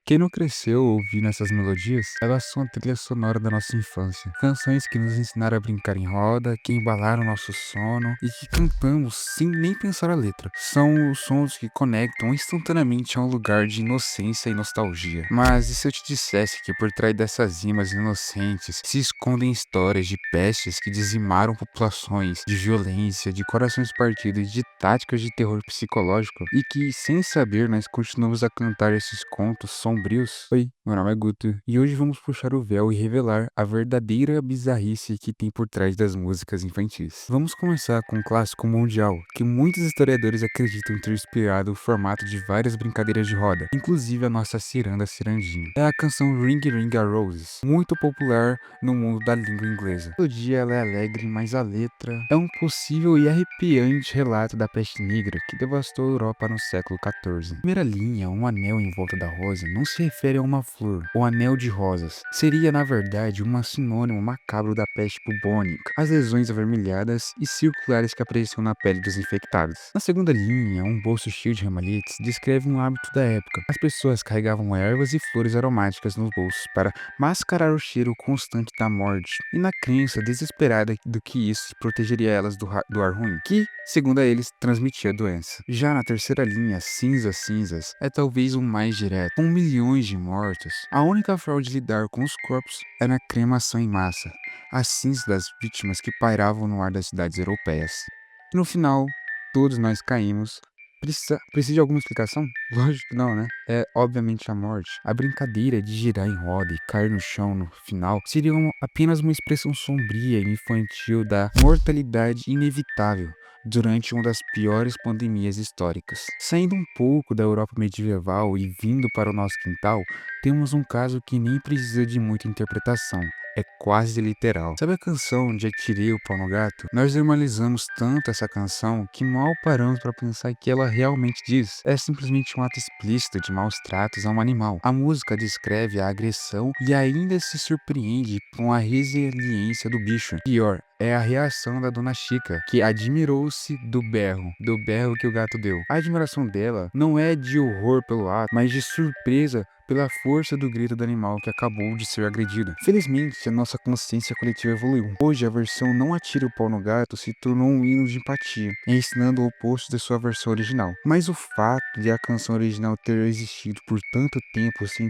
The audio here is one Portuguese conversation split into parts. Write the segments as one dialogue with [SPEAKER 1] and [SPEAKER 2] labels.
[SPEAKER 1] Quem não cresceu ouvindo essas melodias, elas são a trilha sonora da nossa infância. Canções que nos ensinaram a brincar em roda, que embalaram nosso sono e que cantamos sem nem pensar a letra. São os sons que conectam instantaneamente a um lugar de inocência e nostalgia. Mas e se eu te dissesse que por trás dessas rimas inocentes se escondem histórias de pestes que dizimaram populações, de violência, de corações partidos e de táticas de terror psicológico, e que, sem saber, nós continuamos a cantar esses contos sombrios? Oi, meu nome é Guto, e hoje vamos puxar o véu e revelar a verdadeira bizarrice que tem por trás das músicas infantis. Vamos começar com um clássico mundial, que muitos historiadores acreditam ter inspirado o formato de várias brincadeiras de roda, inclusive a nossa ciranda cirandinha. É a canção Ring Ring a Roses, muito popular no mundo da língua inglesa. A melodia ela é alegre, mas a letra é um possível e arrepiante relato da peste negra que devastou a Europa no século XIV. A primeira linha, um anel em volta da rosa, não se refere a uma flor, ou anel de rosas. Seria, na verdade, um sinônimo macabro da peste bubônica, as lesões avermelhadas e circulares que apareciam na pele dos infectados. Na segunda linha, um bolso cheio de ramalhetes descreve um hábito da época. As pessoas carregavam ervas e flores aromáticas nos bolsos para mascarar o cheiro constante da morte, e na crença desesperada do que isso protegeria elas do ar ruim, que, segundo eles, transmitia a doença. Já na terceira linha, Cinzas Cinzas, é talvez o mais direto. Com milhões de mortos, a única forma de lidar com os corpos era a cremação em massa, as cinzas das vítimas que pairavam no ar das cidades europeias. E no final, todos nós caímos. Precisa de alguma explicação? Lógico que não, né? É obviamente a morte. A brincadeira de girar em roda e cair no chão no final seria apenas uma expressão sombria e infantil da mortalidade inevitável durante uma das piores pandemias históricas. Saindo um pouco da Europa medieval e vindo para o nosso quintal, temos um caso que nem precisa de muita interpretação. É quase literal. Sabe a canção de Atirei o Pau no Gato? Nós normalizamos tanto essa canção que mal paramos para pensar que ela realmente diz. É simplesmente um ato explícito de maus tratos a um animal. A música descreve a agressão e ainda se surpreende com a resiliência do bicho. Pior, é a reação da Dona Chica, que admirou-se do berro que o gato deu. A admiração dela não é de horror pelo ato, mas de surpresa pela força do grito do animal que acabou de ser agredido. Felizmente, a nossa consciência coletiva evoluiu. Hoje, a versão Não Atire o Pau no Gato se tornou um hino de empatia, ensinando o oposto da sua versão original. Mas o fato de a canção original ter existido por tanto tempo sem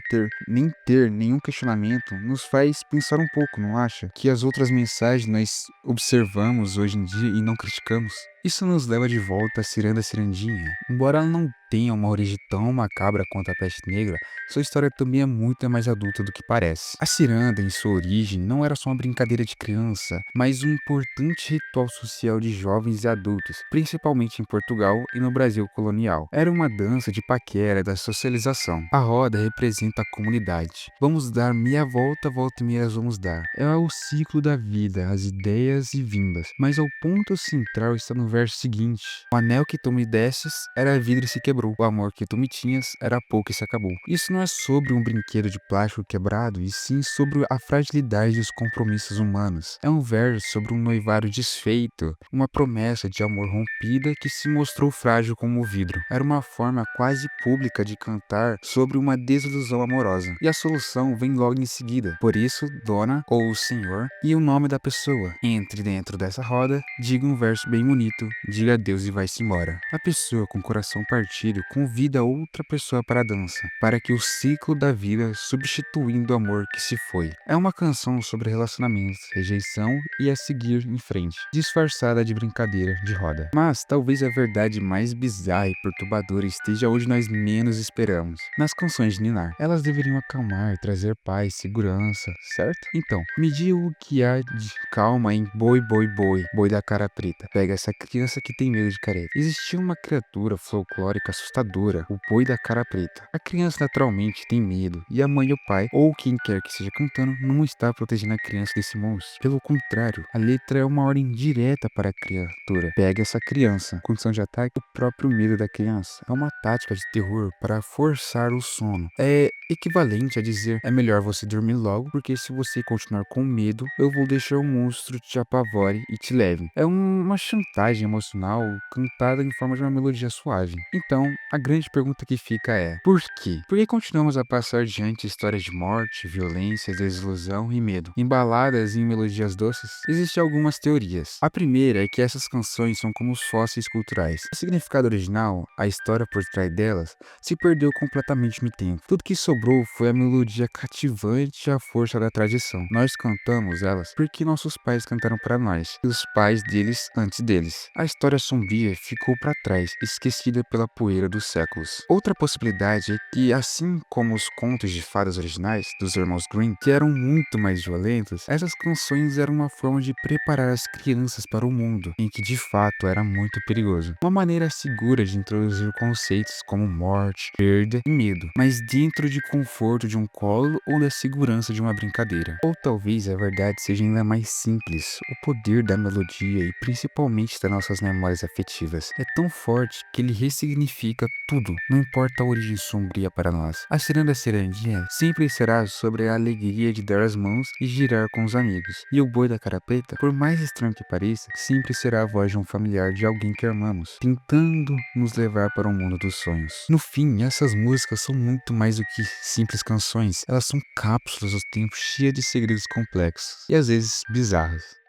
[SPEAKER 1] ter nenhum questionamento nos faz pensar um pouco, não acha? Que as outras mensagens nós observamos hoje em dia e não criticamos. Isso nos leva de volta à Ciranda Cirandinha. Embora ela não tenha uma origem tão macabra quanto a peste negra, sua história também é muito mais adulta do que parece. A ciranda, em sua origem, não era só uma brincadeira de criança, mas um importante ritual social de jovens e adultos, principalmente em Portugal e no Brasil colonial. Era uma dança de paquera da socialização. A roda representa a comunidade. Vamos dar meia volta, volta e meia vamos dar. É o ciclo da vida, as ideias e vindas. Mas o ponto central está no verso seguinte: o anel que tu me desses era vidro e se quebrou. O amor que tu me tinhas era pouco e se acabou. Isso não é sobre um brinquedo de plástico quebrado, e sim sobre a fragilidade dos compromissos humanos. É um verso sobre um noivado desfeito, uma promessa de amor rompida que se mostrou frágil como o vidro. Era uma forma quase pública de cantar sobre uma desilusão amorosa. E a solução vem logo em seguida. Por isso, dona ou o senhor e o nome da pessoa. Entre dentro dessa roda, diga um verso bem bonito, diga adeus e vai-se embora. A pessoa com o coração partido convida outra pessoa para a dança, para que o ciclo da vida substituindo o amor que se foi. É uma canção sobre relacionamentos, rejeição e a seguir em frente, disfarçada de brincadeira de roda. Mas talvez a verdade mais bizarra e perturbadora esteja onde nós menos esperamos, nas canções de Ninar. Elas deveriam acalmar, trazer paz, segurança, certo? Então, medir o que há de calma em boi, boi, boi, boi da cara preta. Pega essa criança que tem medo de careta. Existia uma criatura folclórica assustadora, o boi da cara preta. A criança naturalmente tem medo, e a mãe e o pai, ou quem quer que seja cantando, não está protegendo a criança desse monstro. Pelo contrário, a letra é uma ordem direta para a criatura. Pega essa criança. Condição de ataque, o próprio medo da criança. É uma tática de terror para forçar o sono. É equivalente a dizer: é melhor você dormir logo, porque se você continuar com medo, eu vou deixar o monstro te apavore e te leve. É uma chantagem mensagem emocional cantada em forma de uma melodia suave. Então, a grande pergunta que fica é: por quê? Por que continuamos a passar adiante histórias de morte, violência, desilusão e medo, embaladas em melodias doces? Existem algumas teorias. A primeira é que essas canções são como os fósseis culturais. O significado original, a história por trás delas, se perdeu completamente no tempo. Tudo que sobrou foi a melodia cativante e a força da tradição. Nós cantamos elas porque nossos pais cantaram para nós, e os pais deles antes deles. A história sombria ficou para trás, esquecida pela poeira dos séculos. Outra possibilidade é que, assim como os contos de fadas originais, dos irmãos Grimm, que eram muito mais violentos, essas canções eram uma forma de preparar as crianças para o mundo, em que de fato era muito perigoso. Uma maneira segura de introduzir conceitos como morte, perda e medo, mas dentro de conforto de um colo ou da segurança de uma brincadeira. Ou talvez a verdade seja ainda mais simples: o poder da melodia e principalmente das nossas memórias afetivas é tão forte que ele ressignifica tudo, não importa a origem sombria para nós. A Ciranda Cirandinha sempre será sobre a alegria de dar as mãos e girar com os amigos. E o Boi da Cara Preta, por mais estranho que pareça, sempre será a voz de um familiar de alguém que amamos, tentando nos levar para o mundo dos sonhos. No fim, essas músicas são muito mais do que simples canções. Elas são cápsulas do tempo cheias de segredos complexos e às vezes bizarros.